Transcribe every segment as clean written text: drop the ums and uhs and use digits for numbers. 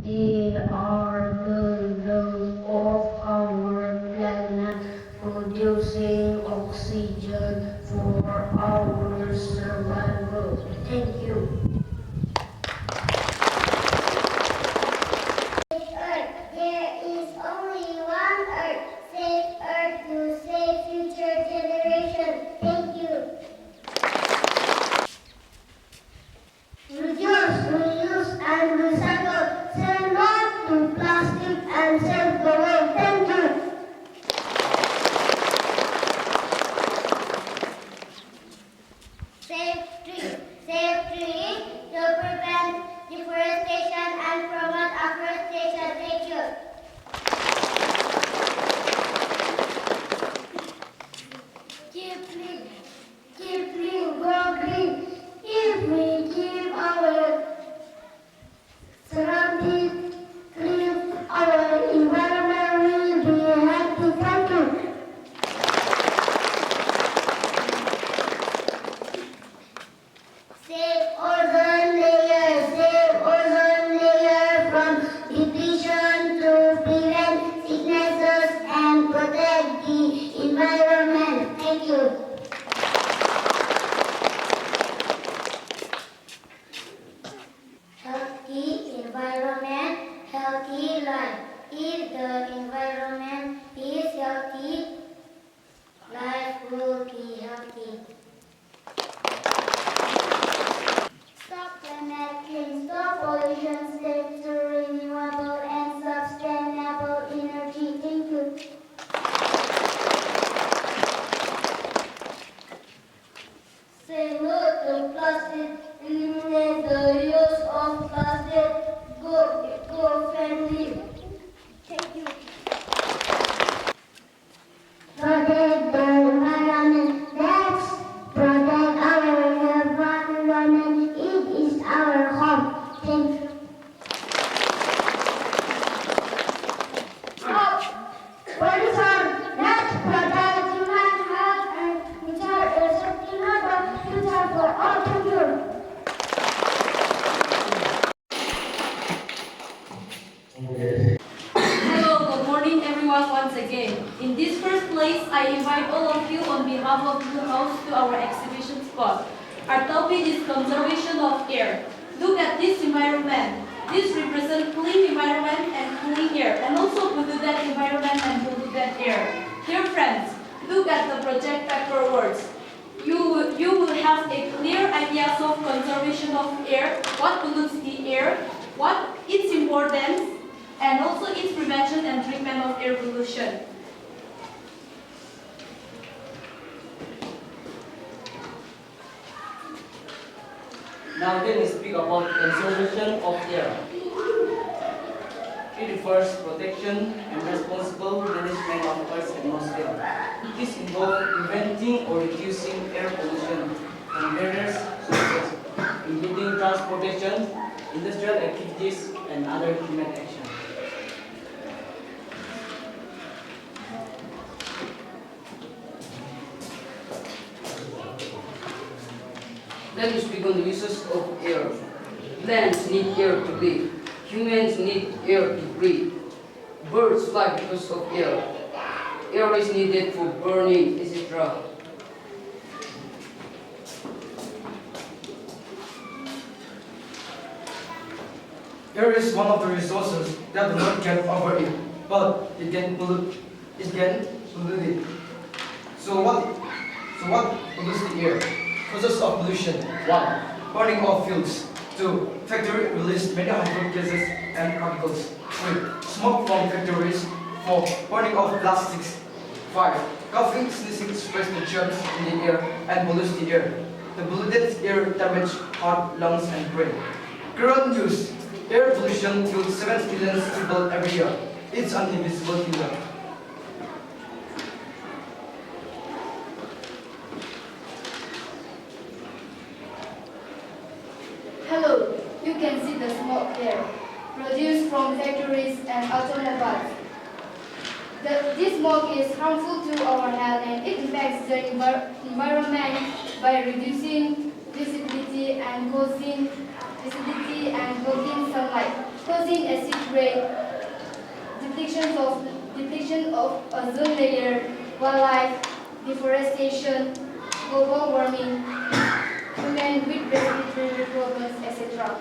They are the lung of our planet, producing oxygen for our survival. Thank you. Earth. There is only one Earth. Save Earth to save future generations. Thank you. Reduce, reuse, and recycle. Say no to plastic and save the world. Thank you. Save trees. Save trees to prevent deforestation and promote afforestation. Thank you. Keep clean, grow green. If we keep our surroundings clean, our environment will be healthy. Thank you. Save ozone layer from depletion to prevent sicknesses and protect the environment. Thank you. Healthy environment, healthy life. If the environment is healthy, life will be healthy. Stop climate change, stop pollution, step to renewable and sustainable energy. Thank you. Say no to plastic, eliminate the use of plastic, go eco-friendly. Thank you. Protect the environment. Let's protect our environment. It is our home. Thank you. Let's protect human health and ensure a sustainable future for all children. Hello, good morning everyone once again. In this first place, I invite all of you on behalf of Blue House to our exhibition spot. Our topic is conservation of air. Look at this environment. This represents clean environment and clean air, and also polluted environment and polluted air. Dear friends, look at the project paper words. You will have a clear idea of conservation of air, what pollutes the air, what its importance, and also its prevention and treatment of air pollution. Now let me speak about conservation of air. It refers to protection and responsible management of Earth's atmosphere. This involves preventing or reducing air pollution from various sources, including transportation, industrial activities, and other human action. Let me speak on the uses of air. Plants need air to live. Humans need air to breathe. Birds fly because of air. Air is needed for burning, etc. Air is one of the resources that the Lord can offer it, but it can pollute it. So what pollutes the air? Causes of pollution. 1. Burning of fuels. 2. Factory release many harmful gases and particles. 3. Smoke from factories. 4. Burning of plastics. 5. Coughing, sneezing spreads the germs in the air and pollutes the air. The polluted air damages heart, lungs, and brain. Current news. Air pollution kills 7 million people every year. It's an invisible killer. Hello, you can see the smoke there, produced from factories and automobiles. This smoke is harmful to our health and it impacts the environment by reducing visibility and causing sunlight. causing acid rain, depletion of ozone layer, wildlife, deforestation, global warming, human with respiratory problems, etc.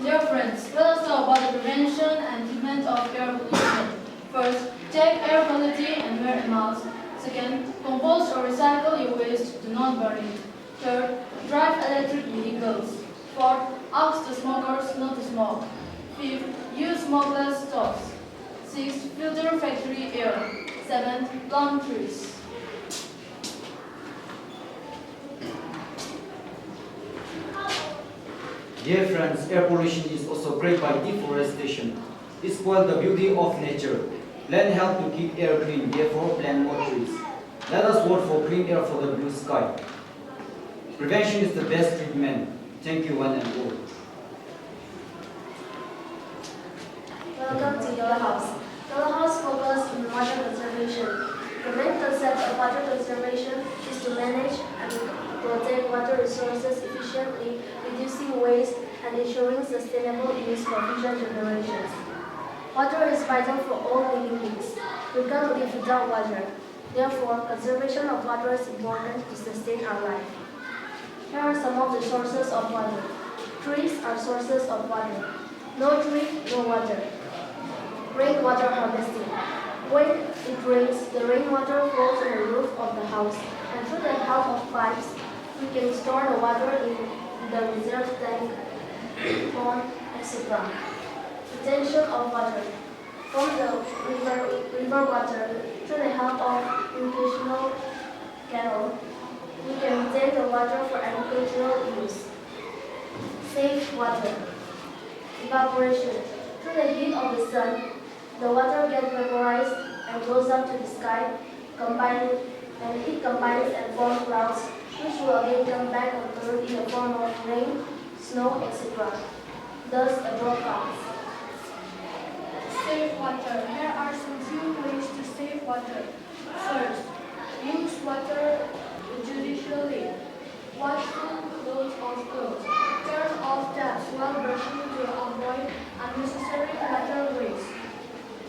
Dear friends, let us know about the prevention and treatment of air pollution. First, check air quality and wear a mask. Second, compost or recycle your waste, do not burn it. Third, drive electric vehicles. Fourth, ask the smokers not to smoke. Fifth, use smokeless stoves. Sixth, filter factory air. Seventh, plant trees. Dear friends, air pollution is also created by deforestation. It spoils the beauty of nature. Land help to keep air clean, therefore plant more trees. Let us vote for clean air for the blue sky. Prevention is the best treatment. Thank you one and all. Welcome to your house. Your house focuses on water conservation. The main concept of water conservation is to manage and protect water resources efficiently, reducing waste and ensuring sustainable use for future generations. Water is vital for all living beings. We can't live without water. Therefore, conservation of water is important to sustain our life. Here are some of the sources of water. Trees are sources of water. No tree, no water. Rainwater harvesting. When it rains, the rainwater falls on the roof of the house, and through the help of pipes, we can store the water in the reserve tank, pond, etc. Retention of water. From the river water, through the help of irrigational canal, we can retain the water for agricultural use. Save water. Evaporation. Through the heat of the sun, the water gets vaporized and goes up to the sky, and it combines and forms clouds, which will again come back on earth in the form of rain, snow, etc. Thus, a broadcast. Save water. Here are some few ways to save water. First, use water judiciously. Wash full loads of clothes. Turn off taps while brushing to avoid unnecessary water waste.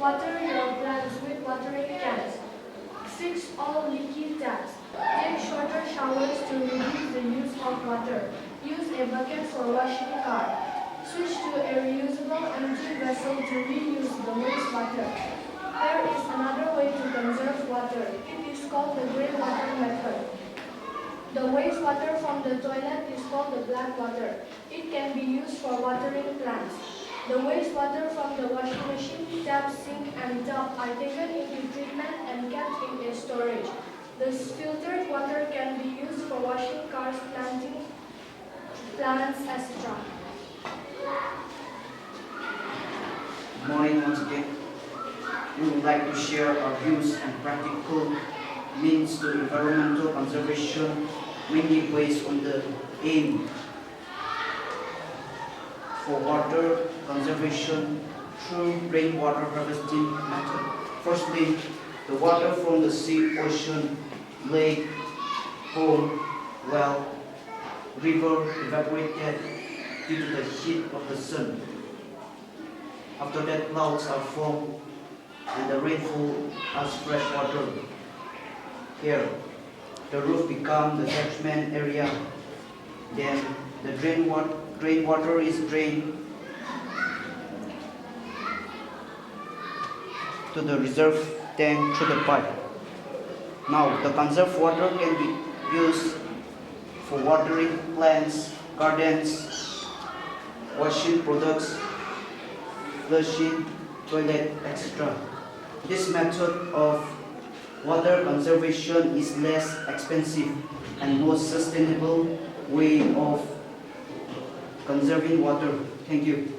Water your plants with watering cans. Fix all leaky taps. Take shorter showers to reduce the use of water. Use a bucket for washing car. Switch to a reusable empty vessel to reuse the wastewater. There is another way to conserve water. It is called the grey water method. The wastewater from the toilet is called the black water. It can be used for watering plants. The wastewater from the washing machine, tap, sink, and tub are taken into treatment and kept in a storage. This filtered water can be used for washing cars, planting plants, etc. Good morning once again. We would like to share our views and practical means to environmental conservation, mainly based on the aim for water conservation through rainwater harvesting method. Firstly, the water from the sea, ocean, lake, pond, well, river evaporated due to the heat of the sun. After that, clouds are formed and the rainfall as fresh water. Here, the roof becomes the catchment area. Then the rainwater is drained to the reserve tank through the pipe. Now, the conserved water can be used for watering plants, gardens, washing products, flushing, toilet, etc. This method of water conservation is less expensive and more sustainable way of conserving water. Thank you.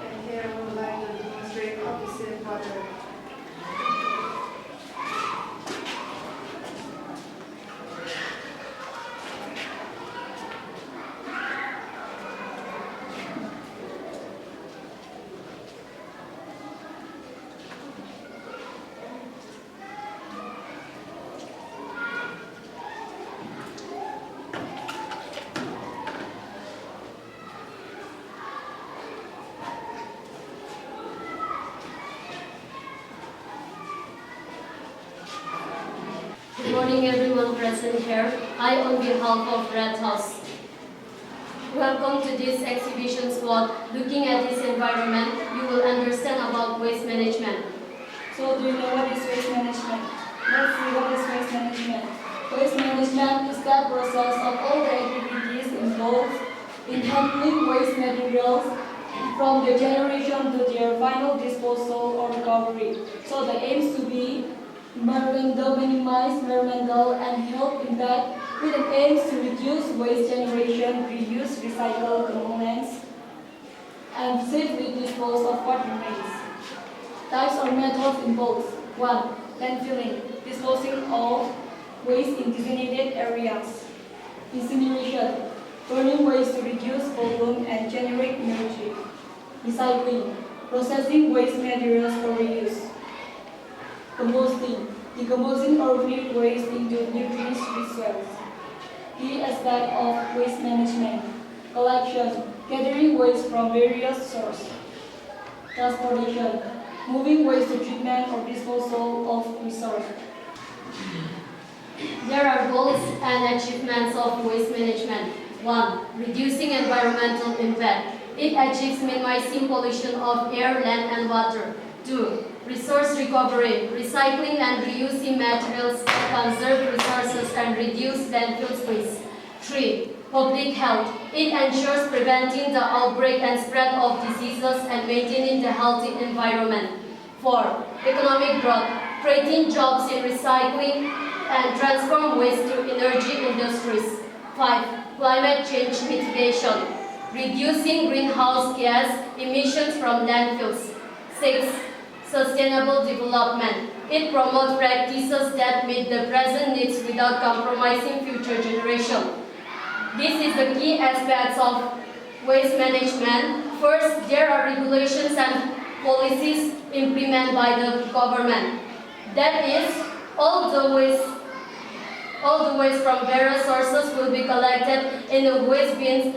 And here I would like to demonstrate how to save water. present here, I, on behalf of Red House, welcome to this exhibition spot. Looking at this environment, you will understand about waste management. So do you know what is waste management? Let's see what is waste management. Waste management is that process of all the activities involved in handling waste materials from their generation to their final disposal or recovery. So the aims to be minimize environmental and health impact with an aims to reduce waste generation, reuse recycled components, and safely dispose of what remains. Types or methods involves 1. Landfilling, disposing of waste in designated areas. Incineration, burning waste to reduce volume and generate energy. Recycling, processing waste materials for reuse. Composting, decomposing organic waste into nutrient-rich soils. Key aspect of waste management: collection, gathering waste from various sources. Transportation, moving waste to treatment or disposal of resource. There are goals and achievements of waste management. 1. Reducing environmental impact. It achieves minimizing pollution of air, land, and water. 2. Resource recovery, recycling and reusing materials that conserve resources and reduce landfill waste. 3. Public health. It ensures preventing the outbreak and spread of diseases and maintaining the healthy environment. 4. Economic growth, creating jobs in recycling and transform waste to energy industries. 5. Climate change mitigation, reducing greenhouse gas emissions from landfills. 6. Sustainable development. It promotes practices that meet the present needs without compromising future generations. This is the key aspects of waste management. First, there are regulations and policies implemented by the government. That is, all the waste from various sources will be collected in the waste bins,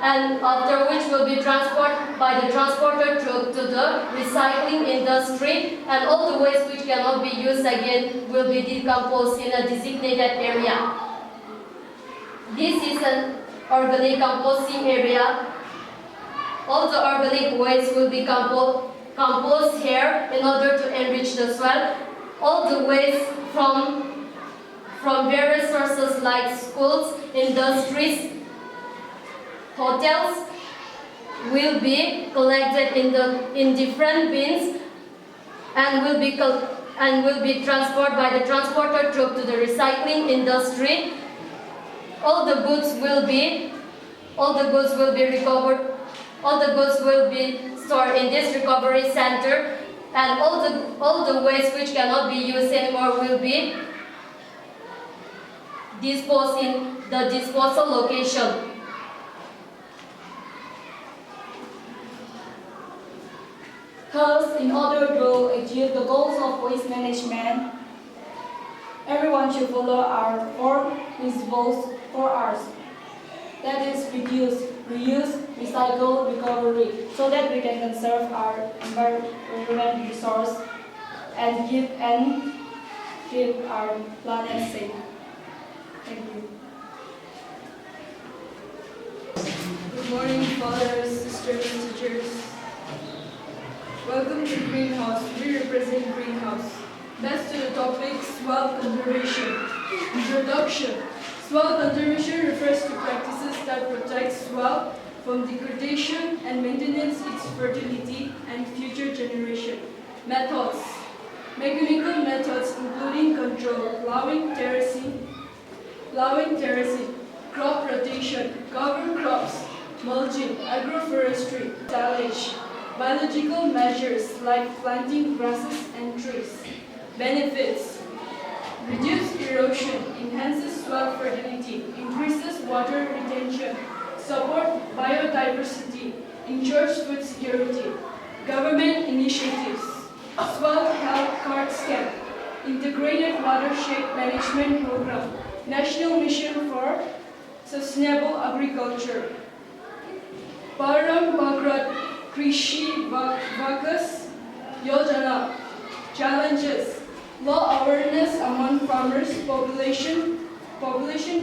after which will be transported by the transporter truck to the recycling industry, and all the waste which cannot be used again will be decomposed in a designated area. This is an organic composting area. All the organic waste will be composed here in order to enrich the soil. All the waste from various sources like schools, industries, hotels will be collected in different bins and will be transported by the transporter truck to the recycling industry. All the goods will be recovered. All the goods will be stored in this recovery center, and all the waste which cannot be used anymore will be disposed in the disposal location. Thus, in order to achieve the goals of waste management, everyone should follow our 4 principles, 4 R's. That is reduce, reuse, recycle, recovery, so that we can conserve our environment resource and keep our planet safe. Thank you. Good morning, fathers, sisters, teachers. Welcome to Greenhouse. We represent Greenhouse. Next to the topic, soil conservation. Introduction. Soil conservation refers to practices that protect soil from degradation and maintenance its fertility and future generation. Methods. Mechanical methods including control, plowing, terracing, crop rotation, cover crops, mulching, agroforestry, tillage. Biological measures like planting grasses and trees. Benefits. Reduce erosion, enhances soil fertility, increases water retention, support biodiversity, ensures food security. Government initiatives. Soil Health Card Scheme, Integrated Watershed Management Program, National Mission for Sustainable Agriculture. Parambagrat Krishi Vakas Yojana. Challenges. Low awareness among farmers, population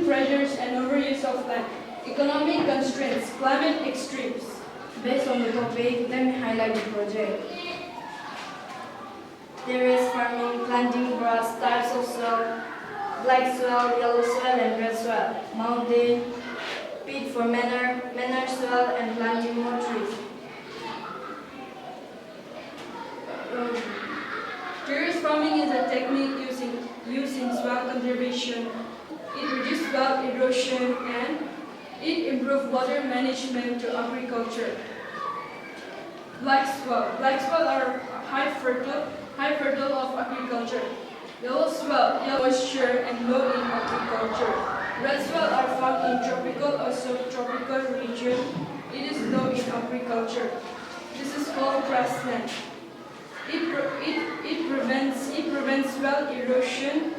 pressures and overuse of land, economic constraints, climate extremes. Based on the topic, let me highlight the project. Terrace farming, planting grass, types of soil, black soil, yellow soil, and red soil. Mountain, pit for manure soil, and planting more trees. Terrace farming is a technique used in soil conservation. It reduces soil erosion and it improves water management to agriculture. Black soil are high fertile of agriculture. Yellow soil, low moisture and low in agriculture. Red soil are found in tropical or subtropical region. It is low in agriculture. This is called grassland. It prevents soil erosion.